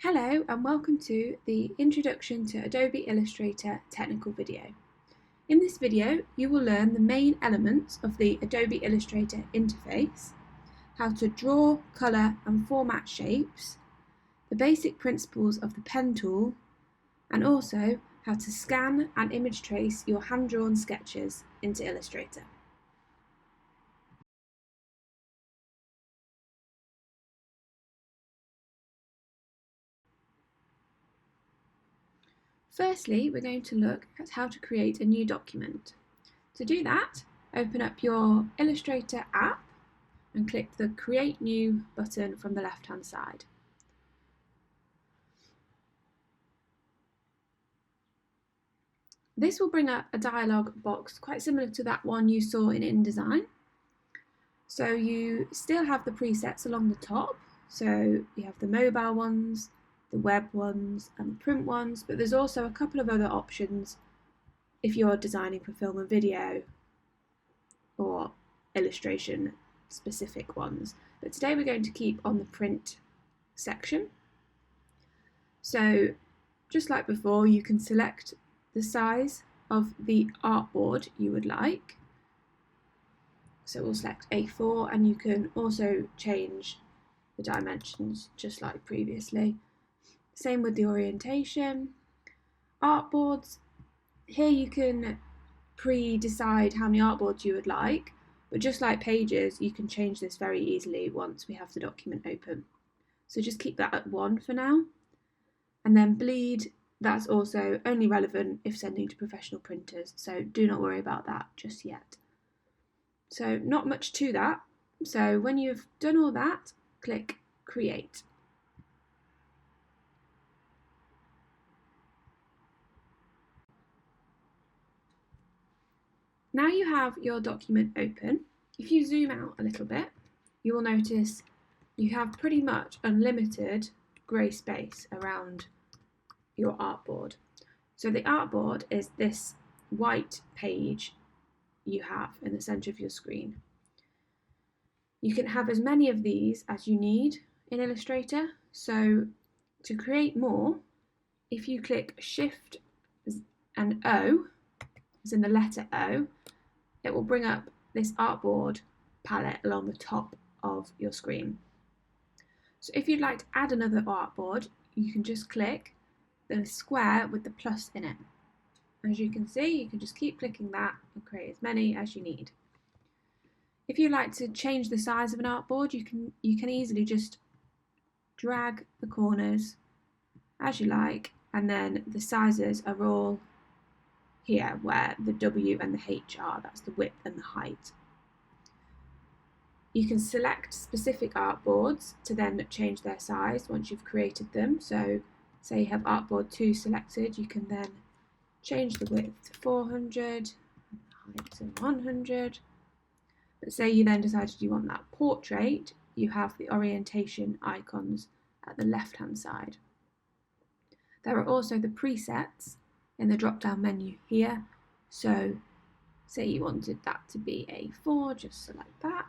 Hello and welcome to the Introduction to Adobe Illustrator technical video. In this video you will learn the main elements of the Adobe Illustrator interface, how to draw, colour and format shapes, the basic principles of the pen tool, and also how to scan and image trace your hand-drawn sketches into Illustrator. Firstly, we're going to look at how to create a new document. To do that, open up your Illustrator app and click the Create New button from the left-hand side. This will bring up a dialog box quite similar to that one you saw in InDesign. So you still have the presets along the top, so you have the mobile ones, the web ones and the print ones, but there's also a couple of other options if you're designing for film and video or illustration specific ones. But today we're going to keep on the print section. So just like before, you can select the size of the artboard you would like. So we'll select A4 and you can also change the dimensions just like previously. Same with the orientation. Artboards, here you can pre-decide how many artboards you would like, but just like pages, you can change this very easily once we have the document open. So just keep that at 1 for now. And then bleed, that's also only relevant if sending to professional printers, so do not worry about that just yet. So not much to that. So when you've done all that, click Create. Now you have your document open. If you zoom out a little bit, you will notice you have pretty much unlimited grey space around your artboard. So the artboard is this white page you have in the centre of your screen. You can have as many of these as you need in Illustrator. So to create more, if you click Shift and O, as in the letter O, it will bring up this artboard palette along the top of your screen. So if you'd like to add another artboard, you can just click the square with the plus in it. As you can see, you can just keep clicking that and create as many as you need. If you'd like to change the size of an artboard, you can easily just drag the corners as you like, and then the sizes are all here where the W and the H are, that's the width and the height. You can select specific artboards to then change their size once you've created them. So say you have artboard 2 selected, you can then change the width to 400, the height to 100. But say you then decided you want that portrait, you have the orientation icons at the left-hand side. There are also the presets in the drop-down menu here. So say you wanted that to be A4, just select that.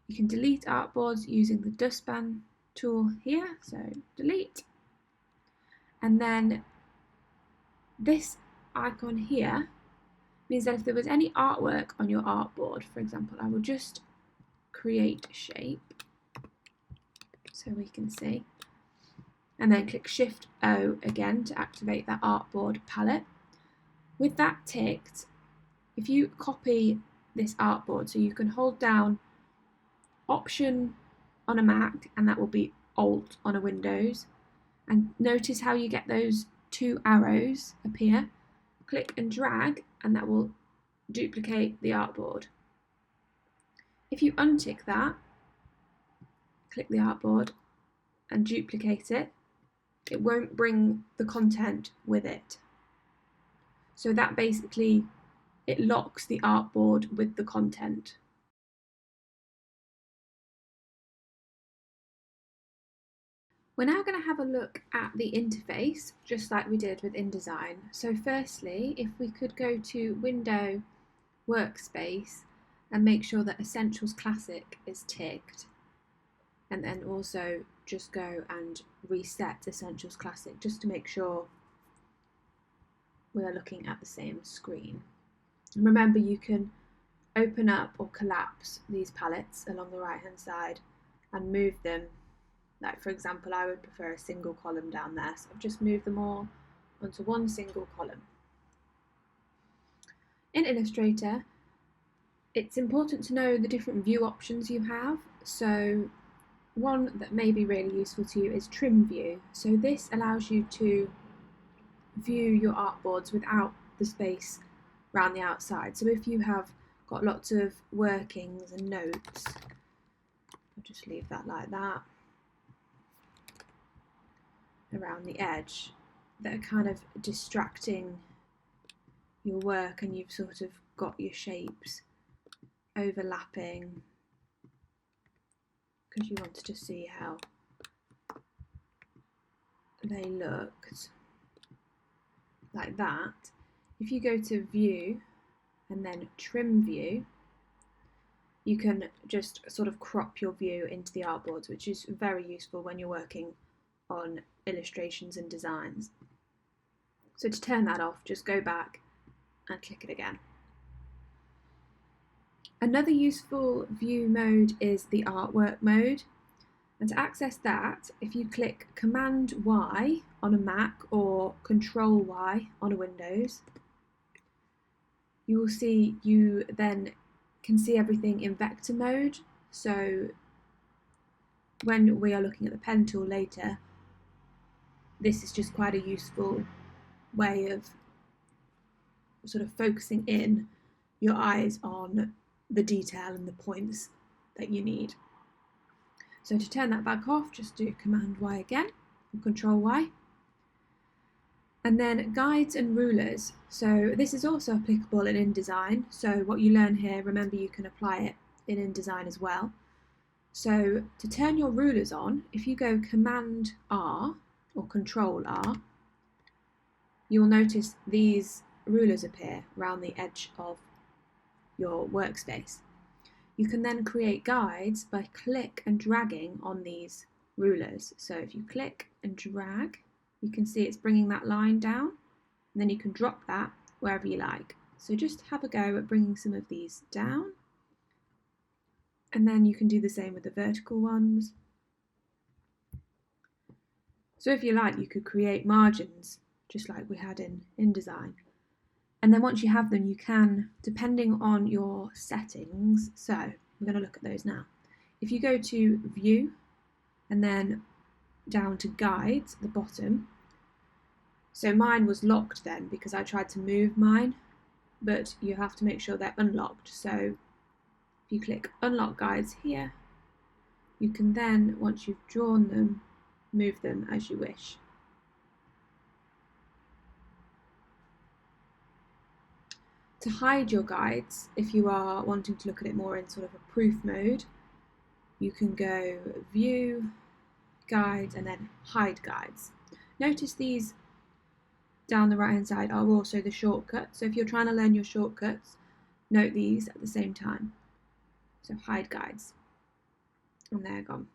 You can delete artboards using the dustpan tool here, so delete. And then this icon here means that if there was any artwork on your artboard, for example, I will just create a shape so we can see, and then click Shift O again to activate that artboard palette. With that ticked, if you copy this artboard, so you can hold down Option on a Mac and that will be Alt on a Windows, and notice how you get those 2 arrows appear. Click and drag and that will duplicate the artboard. If you untick that, click the artboard and duplicate it, it won't bring the content with it. So that basically, it locks the artboard with the content. We're now going to have a look at the interface, just like we did with InDesign. So firstly, if we could go to Window, Workspace, and make sure that Essentials Classic is ticked, and then also just go and reset Essentials Classic just to make sure we are looking at the same screen. And remember, you can open up or collapse these palettes along the right hand side and move them. Like for example, I would prefer a single column down there, so I've just moved them all onto one single column. In Illustrator, it's important to know the different view options you have. So one that may be really useful to you is trim view. So this allows you to view your artboards without the space around the outside. So if you have got lots of workings and notes, I'll just leave that like that around the edge that are kind of distracting your work, and you've sort of got your shapes overlapping because you wanted to see how they looked like that. If you go to view and then trim view, you can just sort of crop your view into the artboards, which is very useful when you're working on illustrations and designs. So to turn that off, just go back and click it again. Another useful view mode is the artwork mode. And to access that, if you click Command Y on a Mac or Control Y on a Windows, you will see you then can see everything in vector mode. So when we are looking at the pen tool later, this is just quite a useful way of sort of focusing in your eyes on the detail and the points that you need. So to turn that back off, just do Command Y again, or Control Y. And then guides and rulers. So this is also applicable in InDesign. So what you learn here, remember you can apply it in InDesign as well. So to turn your rulers on, if you go Command R or Control R, you will notice these rulers appear around the edge of your workspace. You can then create guides by click and dragging on these rulers. So if you click and drag, you can see it's bringing that line down, and then you can drop that wherever you like. So just have a go at bringing some of these down, and then you can do the same with the vertical ones. So if you like, you could create margins just like we had in InDesign. And then once you have them, you can, depending on your settings, so we're going to look at those now. If you go to View and then down to Guides at the bottom, so mine was locked then because I tried to move mine, but you have to make sure they're unlocked. So if you click Unlock Guides here, you can then, once you've drawn them, move them as you wish. To hide your guides, if you are wanting to look at it more in sort of a proof mode, you can go View, Guides, and then Hide Guides. Notice these down the right hand side are also the shortcuts. So if you're trying to learn your shortcuts, note these at the same time. So Hide Guides, and they're gone.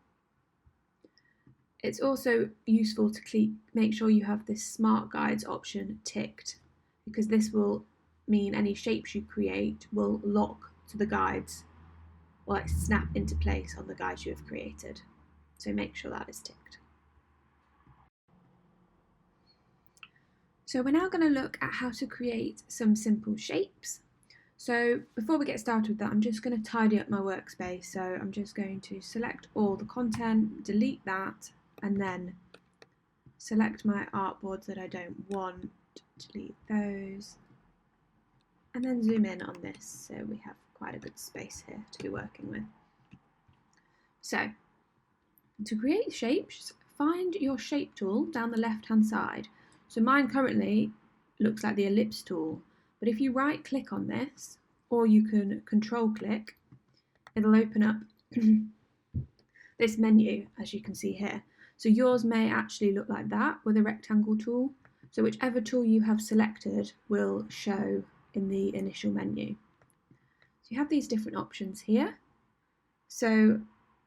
It's also useful to make sure you have this Smart Guides option ticked, because this will mean any shapes you create will lock to the guides or like snap into place on the guides you have created. So make sure that is ticked. So we're now going to look at how to create some simple shapes. So before we get started with that, I'm just going to tidy up my workspace. So I'm just going to select all the content, delete that, and then select my artboards that I don't want, delete those, and then zoom in on this so we have quite a good space here to be working with. So to create shapes, find your shape tool down the left hand side. So mine currently looks like the ellipse tool, but if you right click on this, or you can control click, it'll open up this menu as you can see here. So yours may actually look like that with a rectangle tool. So whichever tool you have selected will show in the initial menu. So you have these different options here. So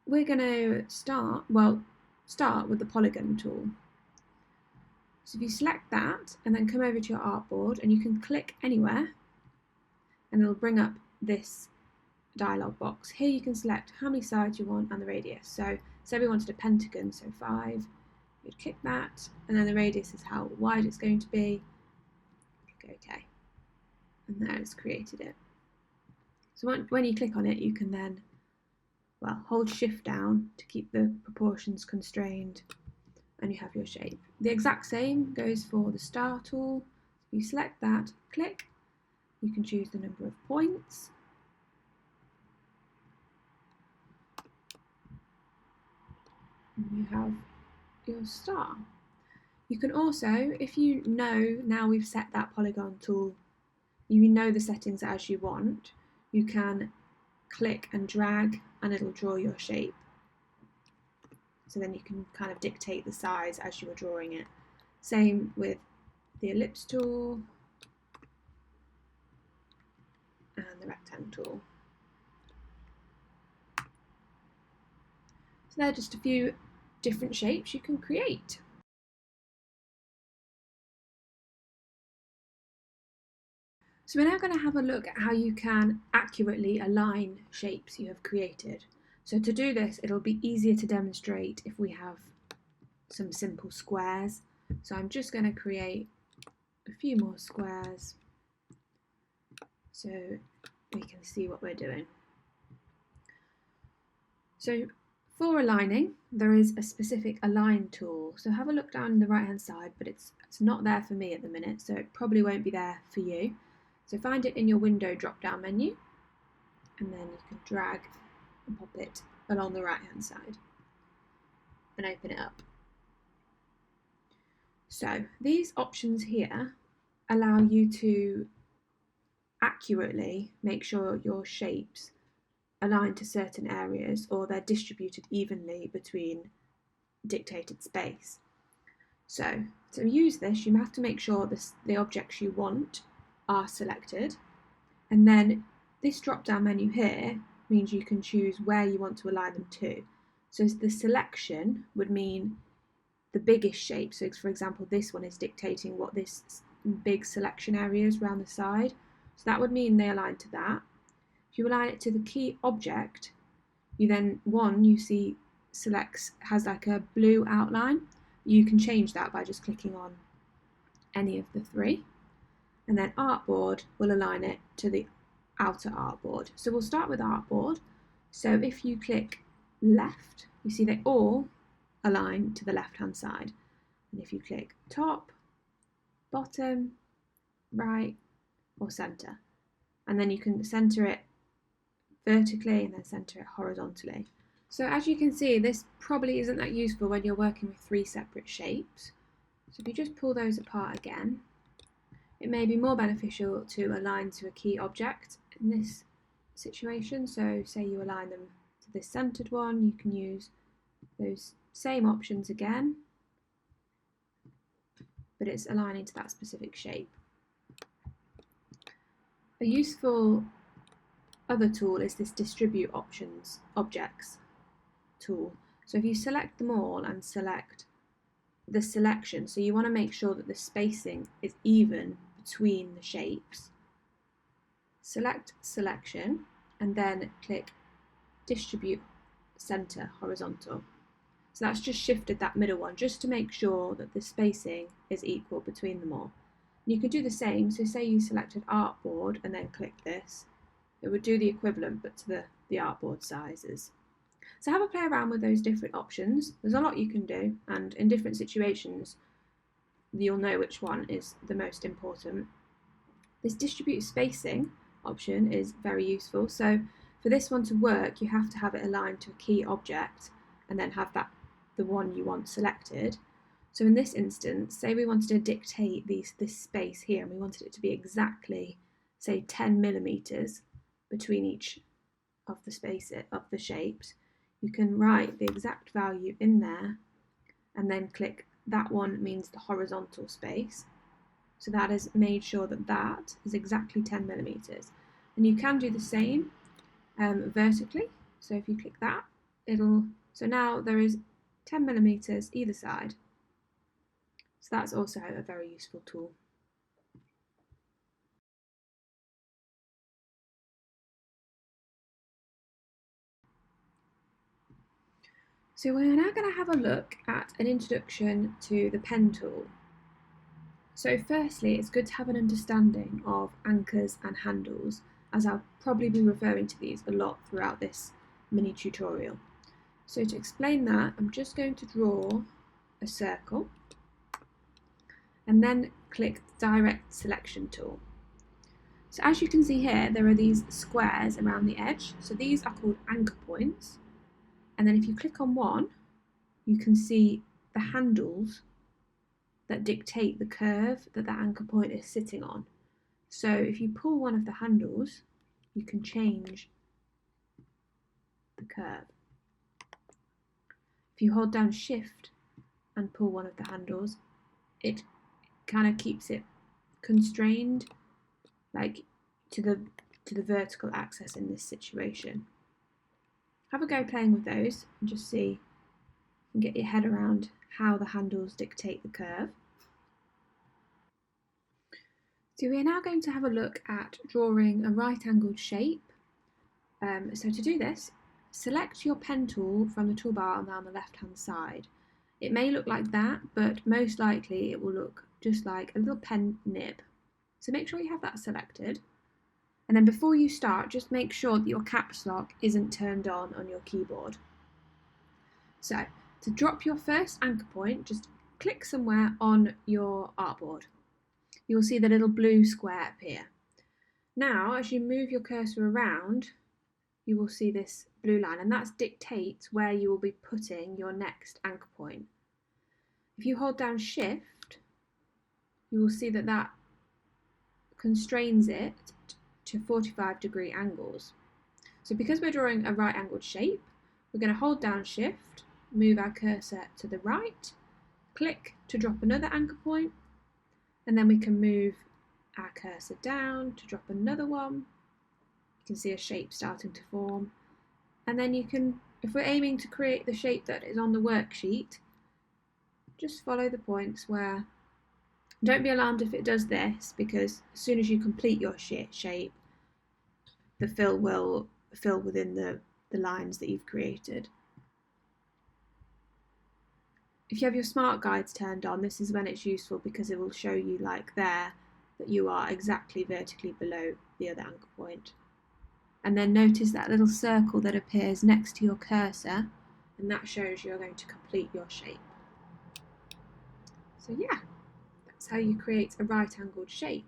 we're going to start, start with the polygon tool. So if you select that and then come over to your artboard, and you can click anywhere and it'll bring up this dialog box. Here you can select how many sides you want and the radius. So say we wanted a pentagon, so 5, you'd click that, and then the radius is how wide it's going to be. Click OK, and there it's created it. So when you click on it, you can then, well, hold shift down to keep the proportions constrained, and you have your shape. The exact same goes for the star tool. You select that, click, you can choose the number of points. And you have your star. You can also, if you know now we've set that polygon tool, you know the settings as you want, you can click and drag and it'll draw your shape. So then you can kind of dictate the size as you were drawing it. Same with the ellipse tool and the rectangle tool. So they're just a few different shapes you can create. So we're now going to have a look at how you can accurately align shapes you have created. So to do this, it'll be easier to demonstrate if we have some simple squares. So I'm just going to create a few more squares so we can see what we're doing. So for aligning, there is a specific align tool. So have a look down the right hand side, but it's not there for me at the minute, so it probably won't be there for you. So find it in your window drop down menu, and then you can drag and pop it along the right hand side and open it up. So these options here allow you to accurately make sure your shapes align to certain areas, or they're distributed evenly between dictated space. So to use this, you have to make sure the objects you want are selected, and then this drop down menu here means you can choose where you want to align them to. So the selection would mean the biggest shape. So for example, this one is dictating what this big selection area is around the side. So that would mean they align to that. If you align it to the key object, you then, you see has like a blue outline. You can change that by just clicking on any of the 3. And then artboard will align it to the outer artboard. So we'll start with artboard. So if you click left, you see they all align to the left hand side. And if you click top, bottom, right, or center, and then you can center it vertically and then center it horizontally. So as you can see, this probably isn't that useful when you're working with 3 separate shapes. So if you just pull those apart again, it may be more beneficial to align to a key object in this situation. So say you align them to this centered one, you can use those same options again, but it's aligning to that specific shape. A useful other tool is this distribute objects tool. So if you select them all and select the selection, so you want to make sure that the spacing is even between the shapes, select selection and then click distribute center horizontal. So that's just shifted that middle one just to make sure that the spacing is equal between them all. And you can do the same, so say you selected artboard and then click this, it would do the equivalent but to the artboard sizes. So have a play around with those different options. There's a lot you can do, and in different situations you'll know which one is the most important. This distribute spacing option is very useful. So for this one to work, you have to have it aligned to a key object and then have that the one you want selected. So in this instance, say we wanted to dictate this space here and we wanted it to be exactly, say, 10 millimeters between each of the shapes. You can write the exact value in there and then click that one means the horizontal space. So that has made sure that that is exactly 10 millimeters. And you can do the same vertically. So if you click that, so now there is 10mm either side. So that's also a very useful tool. So we're now going to have a look at an introduction to the pen tool. So firstly, it's good to have an understanding of anchors and handles, as I'll probably be referring to these a lot throughout this mini tutorial. So to explain that, I'm just going to draw a circle and then click the Direct Selection tool. So as you can see here, there are these squares around the edge. So these are called anchor points. And then if you click on one, you can see the handles that dictate the curve that the anchor point is sitting on. So if you pull one of the handles, you can change the curve. If you hold down Shift and pull one of the handles, it kind of keeps it constrained, like to the vertical axis in this situation. Have a go playing with those and just see and get your head around how the handles dictate the curve. So we are now going to have a look at drawing a right-angled shape. So to do this, select your pen tool from the toolbar down the left-hand side. It may look like that, but most likely it will look just like a little pen nib. So make sure you have that selected. And then before you start, just make sure that your caps lock isn't turned on your keyboard. So to drop your first anchor point, just click somewhere on your artboard. You will see the little blue square appear. Now, as you move your cursor around, you will see this blue line, and that dictates where you will be putting your next anchor point. If you hold down Shift, you will see that that constrains it to 45-degree angles. So because we're drawing a right-angled shape, we're going to hold down Shift, move our cursor to the right, click to drop another anchor point, and then we can move our cursor down to drop another one. You can see a shape starting to form. And then you can, if we're aiming to create the shape that is on the worksheet, just follow the points where, don't be alarmed if it does this, because as soon as you complete your shape, the fill will fill within the lines that you've created. If you have your smart guides turned on, this is when it's useful because it will show you, like there, that you are exactly vertically below the other anchor point. And then notice that little circle that appears next to your cursor, and that shows you're going to complete your shape. So yeah, that's how you create a right-angled shape.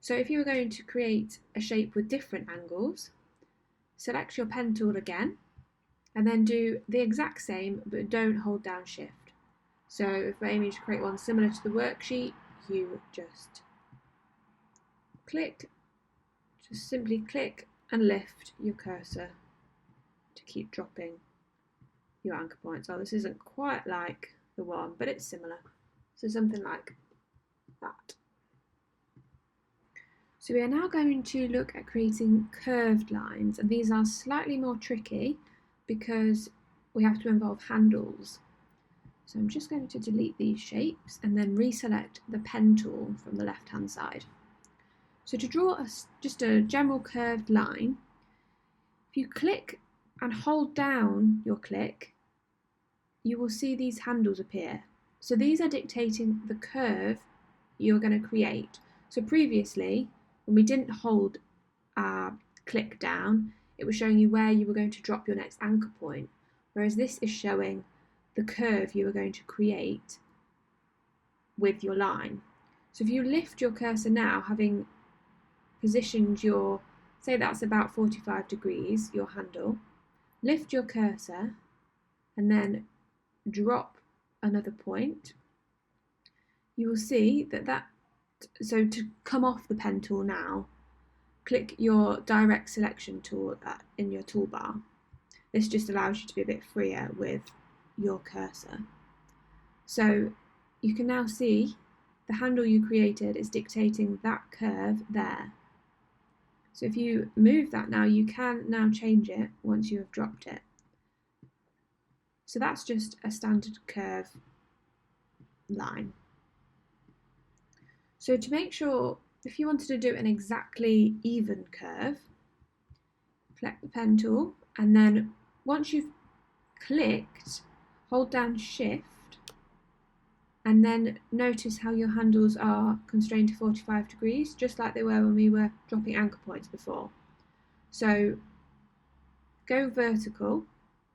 So if you were going to create a shape with different angles, select your pen tool again, and then do the exact same, but don't hold down Shift. So if we're aiming to create one similar to the worksheet, you just simply click and lift your cursor to keep dropping your anchor points. Oh, this isn't quite like the one, but it's similar. So something like that. So we are now going to look at creating curved lines, and these are slightly more tricky because we have to involve handles. So I'm just going to delete these shapes and then reselect the pen tool from the left-hand side. So to draw just a general curved line, if you click and hold down your click, you will see these handles appear. So these are dictating the curve you're going to create. So previously, when we didn't hold our click down, it was showing you where you were going to drop your next anchor point, whereas this is showing the curve you are going to create with your line. So if you lift your cursor now, having positioned your, say that's about 45 degrees, your handle, lift your cursor and then drop another point, you will see that, so to come off the pen tool now, click your direct selection tool in your toolbar. This just allows you to be a bit freer with your cursor. So you can now see the handle you created is dictating that curve there. So if you move that now, you can now change it once you have dropped it. So that's just a standard curve line. So to make sure, if you wanted to do an exactly even curve, select the pen tool, and then once you've clicked, hold down Shift, and then notice how your handles are constrained to 45 degrees, just like they were when we were dropping anchor points before. So go vertical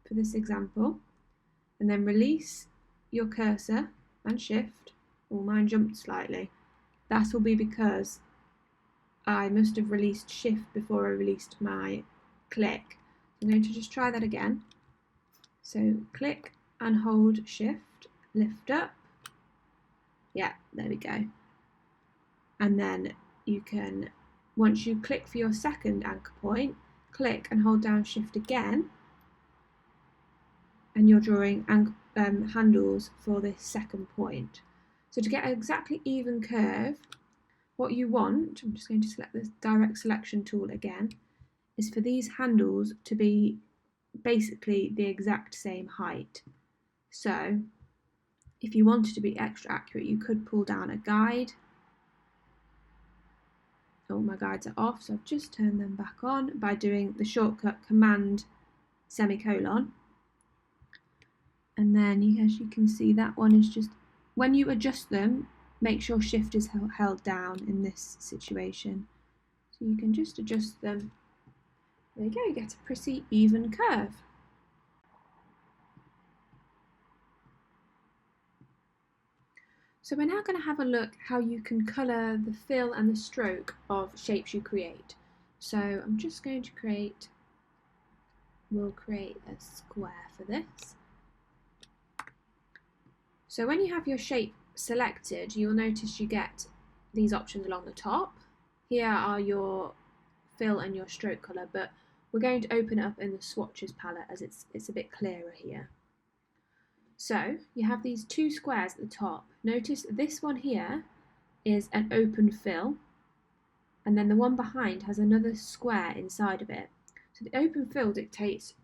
for this example, and then release your cursor and Shift. Oh, mine jumped slightly. That will be because I must have released Shift before I released my click. I'm going to just try that again. So click and hold Shift, lift up. Yeah, there we go. And then you can, once you click for your second anchor point, click and hold down Shift again, and you're drawing handles for this second point. So to get an exactly even curve, what you want, I'm just going to select this direct selection tool again, is for these handles to be basically the exact same height. So if you wanted to be extra accurate, you could pull down a guide. Oh, my guides are off, so I've just turned them back on by doing the shortcut Command semicolon. And then as you can see, that one is just, when you adjust them, make sure Shift is held down in this situation. So you can just adjust them. There you go, you get a pretty even curve. So we're now going to have a look how you can colour the fill and the stroke of shapes you create. So I'm just going to we'll create a square for this. So when you have your shape selected, you'll notice you get these options along the top. Here are your fill and your stroke colour, but we're going to open it up in the swatches palette as it's a bit clearer here. So you have these two squares at the top. Notice this one here is an open fill, and then the one behind has another square inside of it. So the open fill dictates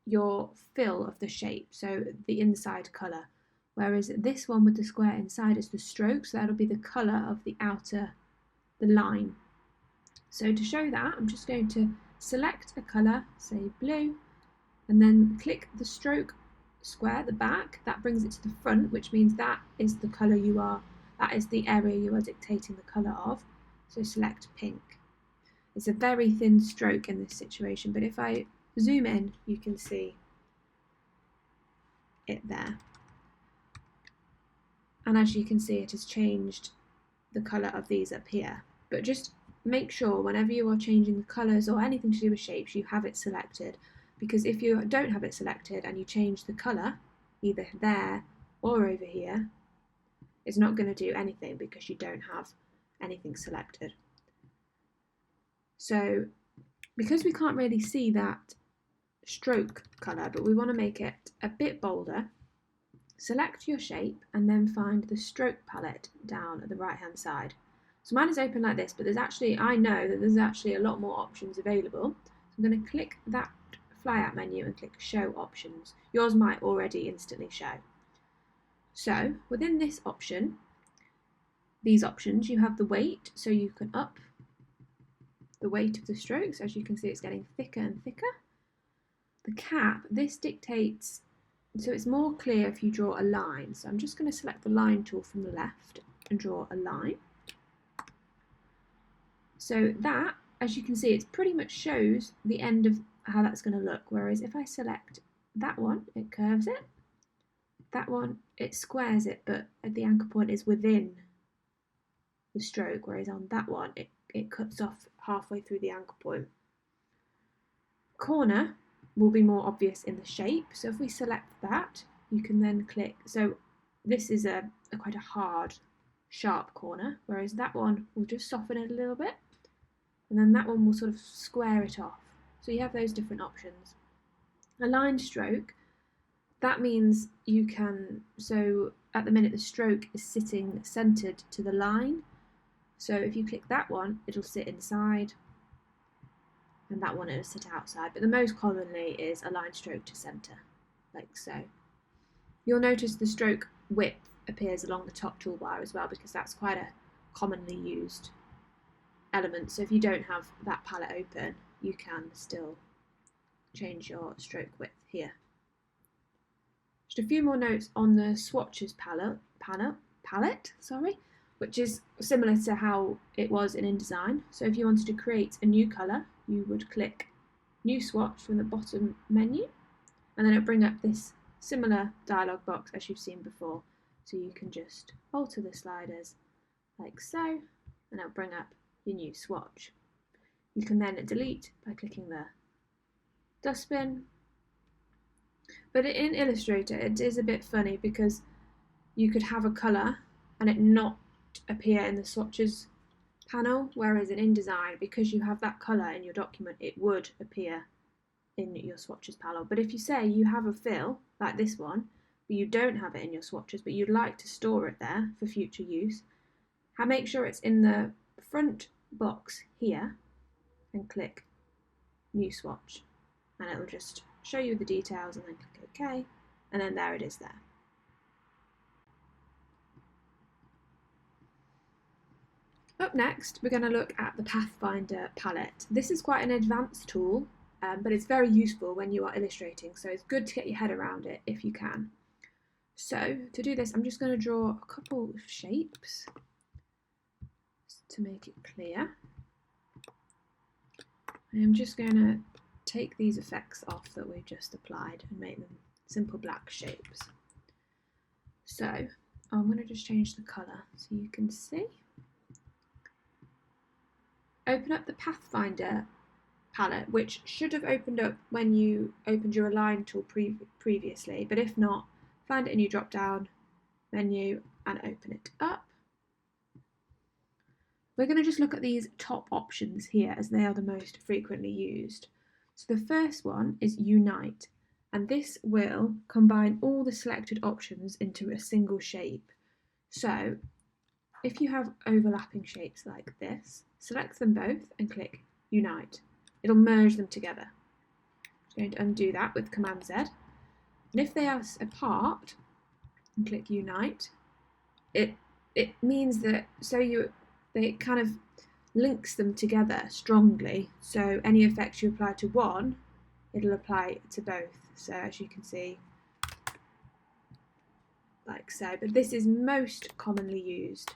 your fill of the shape, so the inside colour, whereas this one with the square inside is the stroke, so that'll be the colour of the outer, the line. So to show that, I'm just going to select a colour, say blue, and then click the stroke square at the back. That brings it to the front, which means that is the colour that is the area you are dictating the colour of. So select pink. It's a very thin stroke in this situation, but if I zoom in, you can see it there. And as you can see, it has changed the colour of these up here. But just make sure whenever you are changing the colours or anything to do with shapes, you have it selected. Because if you don't have it selected and you change the colour, either there or over here, it's not going to do anything because you don't have anything selected. So because we can't really see that stroke colour, but we want to make it a bit bolder, select your shape and then find the stroke palette down at the right hand side. So mine is open like this, but I know that there's actually a lot more options available. So I'm going to click that flyout menu and click show options. Yours might already instantly show. So within this option, these options, you have the weight, so you can up the weight of the strokes. As you can see, it's getting thicker and thicker. The cap, this dictates, so it's more clear if you draw a line. So I'm just going to select the line tool from the left and draw a line. So that, as you can see, it pretty much shows the end of how that's going to look. Whereas if I select that one, it curves it. That one, it squares it, but the anchor point is within the stroke, whereas on that one, it cuts off halfway through the anchor point. Corner will be more obvious in the shape. So if we select that, you can then click. So this is quite a hard, sharp corner, whereas that one will just soften it a little bit. And then that one will sort of square it off. So you have those different options. A line stroke, that means you can, so at the minute the stroke is sitting centered to the line. So if you click that one, it'll sit inside, and that one it'll sit outside. But the most commonly is a line stroke to center, like so. You'll notice the stroke width appears along the top toolbar as well, because that's quite a commonly used element. So if you don't have that palette open, you can still change your stroke width here. Just a few more notes on the swatches palette, which is similar to how it was in InDesign. So if you wanted to create a new colour, you would click New Swatch from the bottom menu, and then it'll bring up this similar dialog box as you've seen before. So you can just alter the sliders like so, and it'll bring up your new swatch. You can then delete by clicking the dustbin. But in Illustrator, it is a bit funny because you could have a colour and it not appear in the swatches panel, whereas in InDesign, because you have that colour in your document, it would appear in your swatches panel. But if you say you have a fill, like this one, but you don't have it in your swatches, but you'd like to store it there for future use, make sure it's in the front box here and click New Swatch, and it will just show you the details, and then click OK, and then there it is there. Up next, we're going to look at the Pathfinder palette. This is quite an advanced tool, but it's very useful when you are illustrating, so it's good to get your head around it if you can. So to do this, I'm just going to draw a couple of shapes to make it clear. I'm just going to take these effects off that we've just applied and make them simple black shapes. So I'm going to just change the colour so you can see. Open up the Pathfinder palette, which should have opened up when you opened your Align tool previously, but if not, find it in your drop down menu and open it up. We're going to just look at these top options here as they are the most frequently used. So the first one is Unite, and this will combine all the selected options into a single shape. So if you have overlapping shapes like this, select them both and click Unite. It'll merge them together. I'm going to undo that with Command Z. And if they are apart, and click Unite, it means that it kind of links them together strongly. So any effects you apply to one, it'll apply to both. So as you can see, like so. But this is most commonly used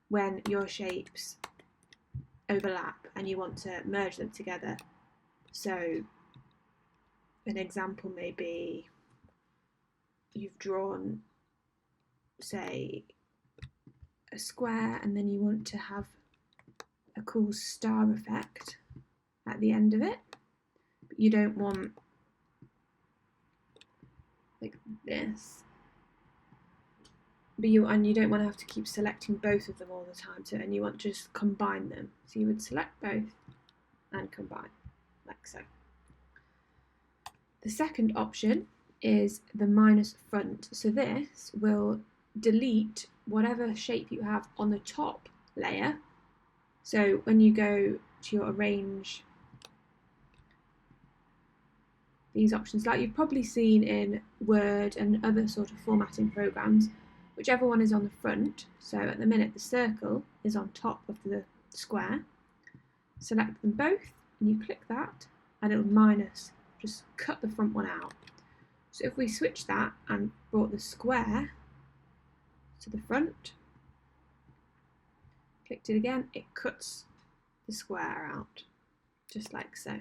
when your shapes overlap and you want to merge them together. So an example may be you've drawn, say, a square, and then you want to have a cool star effect at the end of it, but you don't want like this, but you don't want to have to keep selecting both of them all the time, and you want to just combine them. So you would select both and combine, like so. The second option is the minus front. So this will delete whatever shape you have on the top layer. So when you go to your arrange, these options, like you've probably seen in Word and other sort of formatting programs, whichever one is on the front. So at the minute the circle is on top of the square. Select them both and you click that, and it'll minus, just cut the front one out. So if we switch that and brought the square to the front, clicked it again, it cuts the square out, just like so.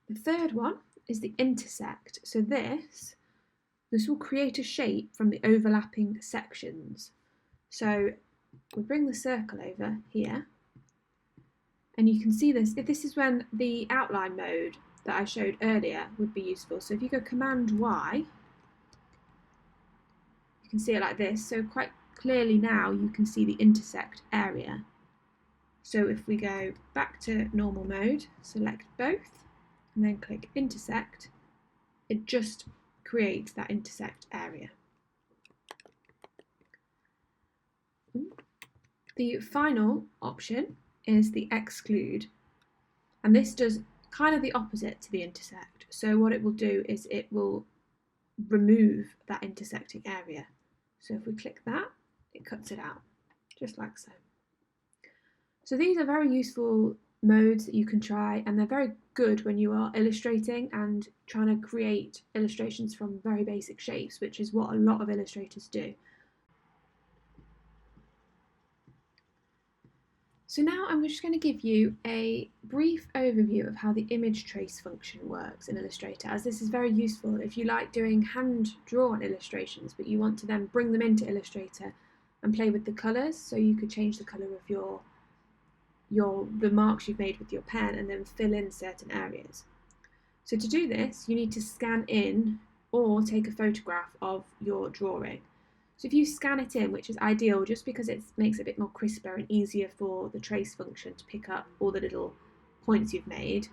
The third one is the intersect. So this will create a shape from the overlapping sections. So we bring the circle over here, and you can see this. If this is when the outline mode that I showed earlier would be useful. So if you go Command Y, you can see it like this. So quite clearly now you can see the intersect area. So if we go back to normal mode, select both, and then click intersect, it just creates that intersect area. The final option is the exclude, and this does kind of the opposite to the intersect. So what it will do is it will remove that intersecting area. So if we click that, it cuts it out, just like so. So these are very useful modes that you can try, and they're very good when you are illustrating and trying to create illustrations from very basic shapes, which is what a lot of illustrators do. So now I'm just going to give you a brief overview of how the image trace function works in Illustrator, as this is very useful if you like doing hand-drawn illustrations but you want to then bring them into Illustrator and play with the colours. So you could change the colour of the marks you've made with your pen and then fill in certain areas. So to do this, you need to scan in or take a photograph of your drawing. So if you scan it in, which is ideal just because it makes it a bit more crisper and easier for the trace function to pick up all the little points you've made,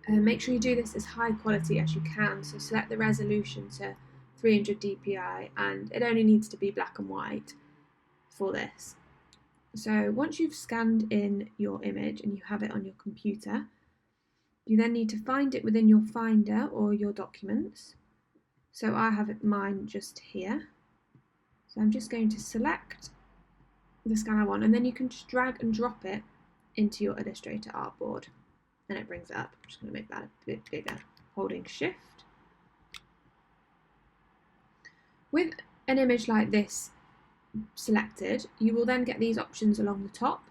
make sure you do this as high quality as you can. So select the resolution to 300 dpi, and it only needs to be black and white for this. So once you've scanned in your image and you have it on your computer, you then need to find it within your Finder or your documents. So I have mine just here. So I'm just going to select the scan I want, and then you can just drag and drop it into your Illustrator artboard and it brings it up. I'm just going to make that a bit bigger, holding Shift. With an image like this selected, you will then get these options along the top.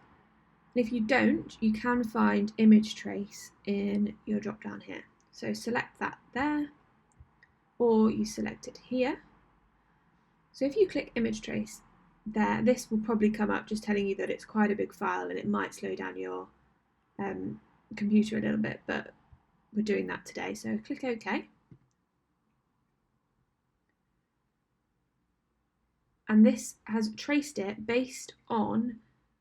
And if you don't, you can find image trace in your drop down here. So select that there, or you select it here. So if you click image trace there, this will probably come up just telling you that it's quite a big file and it might slow down your computer a little bit, but we're doing that today. So click OK. And this has traced it based on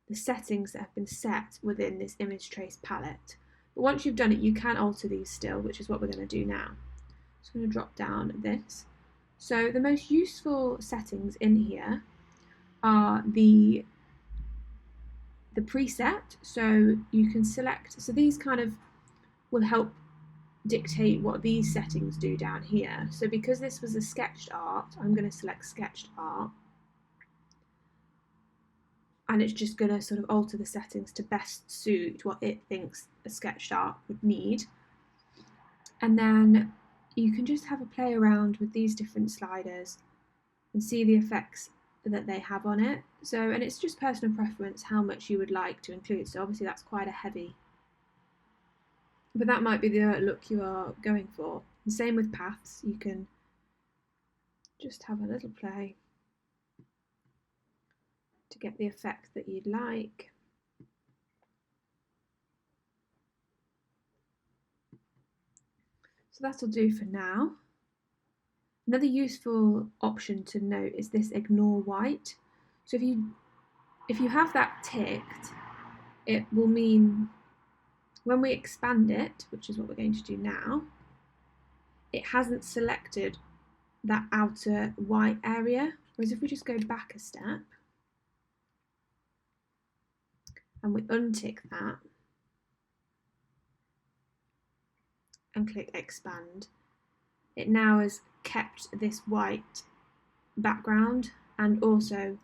the settings that have been set within this image trace palette. But once you've done it, you can alter these still, which is what we're going to do now. So I'm going to drop down this. So the most useful settings in here are the preset. So you can select, so these kind of will help dictate what these settings do down here. So because this was a sketched art, I'm going to select sketched art. And it's just going to sort of alter the settings to best suit what it thinks a sketched art would need. And then you can just have a play around with these different sliders and see the effects that they have on it. So, and it's just personal preference how much you would like to include. So obviously that's quite a heavy, but that might be the look you are going for. And same with paths, you can just have a little play to get the effect that you'd like. So that'll do for now. Another useful option to note is this ignore white. So if you have that ticked, it will mean when we expand it, which is what we're going to do now, it hasn't selected that outer white area. Whereas if we just go back a step and we untick that and click expand, it now has kept this white background and also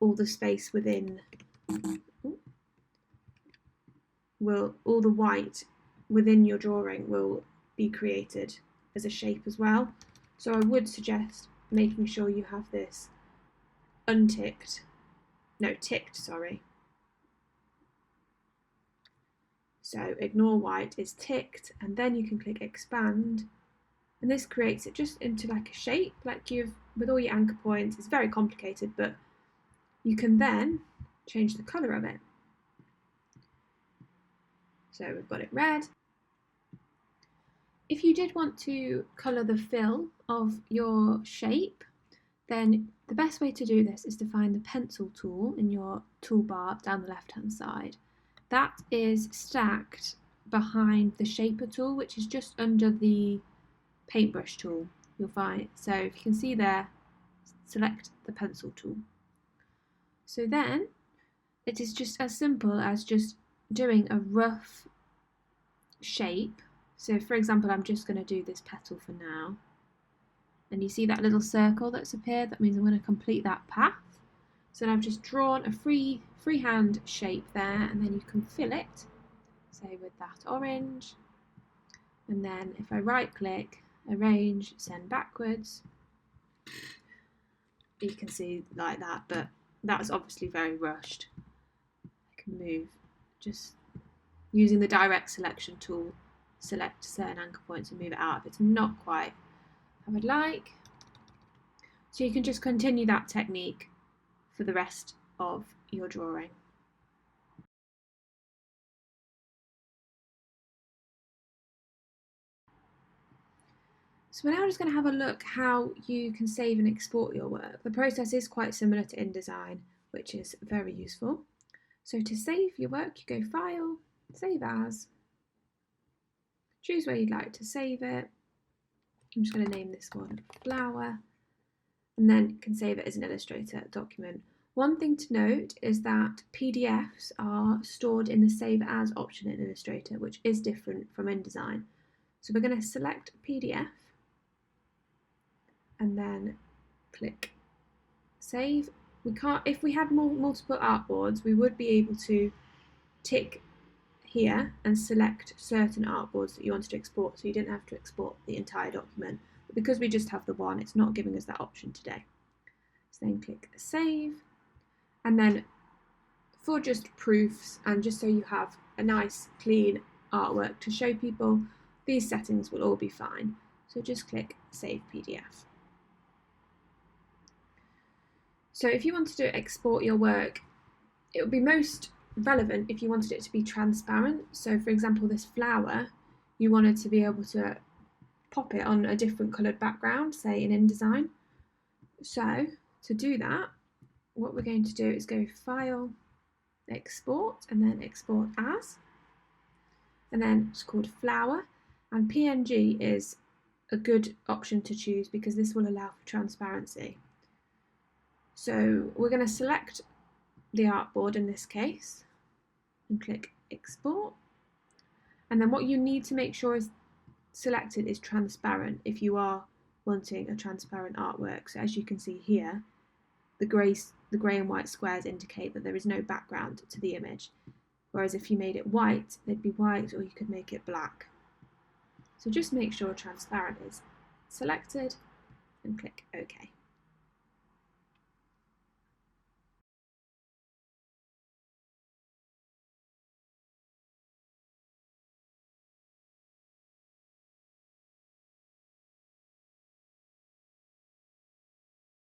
all the space within, all the white within your drawing will be created as a shape as well. So I would suggest making sure you have this ticked, sorry. So ignore white is ticked, and then you can click expand, and this creates it just into like a shape, like with all your anchor points. It's very complicated, but you can then change the colour of it. So we've got it red. If you did want to colour the fill of your shape, then the best way to do this is to find the pencil tool in your toolbar down the left hand side. That is stacked behind the shaper tool, which is just under the paintbrush tool, you'll find. So if you can see there, select the pencil tool. So then it is just as simple as just doing a rough shape So for example, I'm just going to do this petal for now. And you see that little circle that's appeared? That means I'm going to complete that path. So now I've just drawn a freehand shape there, and then you can fill it, say with that orange. And then if I right click, arrange, send backwards, you can see like that, but that's obviously very rushed. I can move, just using the direct selection tool, select certain anchor points and move it out if it's not quite how I would like. So you can just continue that technique for the rest of your drawing. So we're now just going to have a look how you can save and export your work. The process is quite similar to InDesign, which is very useful. So to save your work, you go File, Save As, choose where you'd like to save it. I'm just going to name this one Flower, and then you can save it as an Illustrator document. One thing to note is that PDFs are stored in the Save As option in Illustrator, which is different from InDesign. So we're going to select PDF and then click Save. We can't, if we had multiple artboards, we would be able to tick here and select certain artboards that you wanted to export, so you didn't have to export the entire document. But because we just have the one, it's not giving us that option today. So then click Save, and then for just proofs and just so you have a nice clean artwork to show people, these settings will all be fine. So just click Save PDF. So if you wanted to export your work, it would be most relevant if you wanted it to be transparent. So for example, this flower, you wanted to be able to pop it on a different coloured background, say in InDesign. So to do that, what we're going to do is go File, Export, and then Export As. And then it's called Flower, and PNG is a good option to choose because this will allow for transparency. So we're going to select the artboard in this case and click Export. And then what you need to make sure is selected is transparent if you are wanting a transparent artwork. So as you can see here, the grey and white squares indicate that there is no background to the image. Whereas if you made it white, they'd be white, or you could make it black. So just make sure transparent is selected and click OK.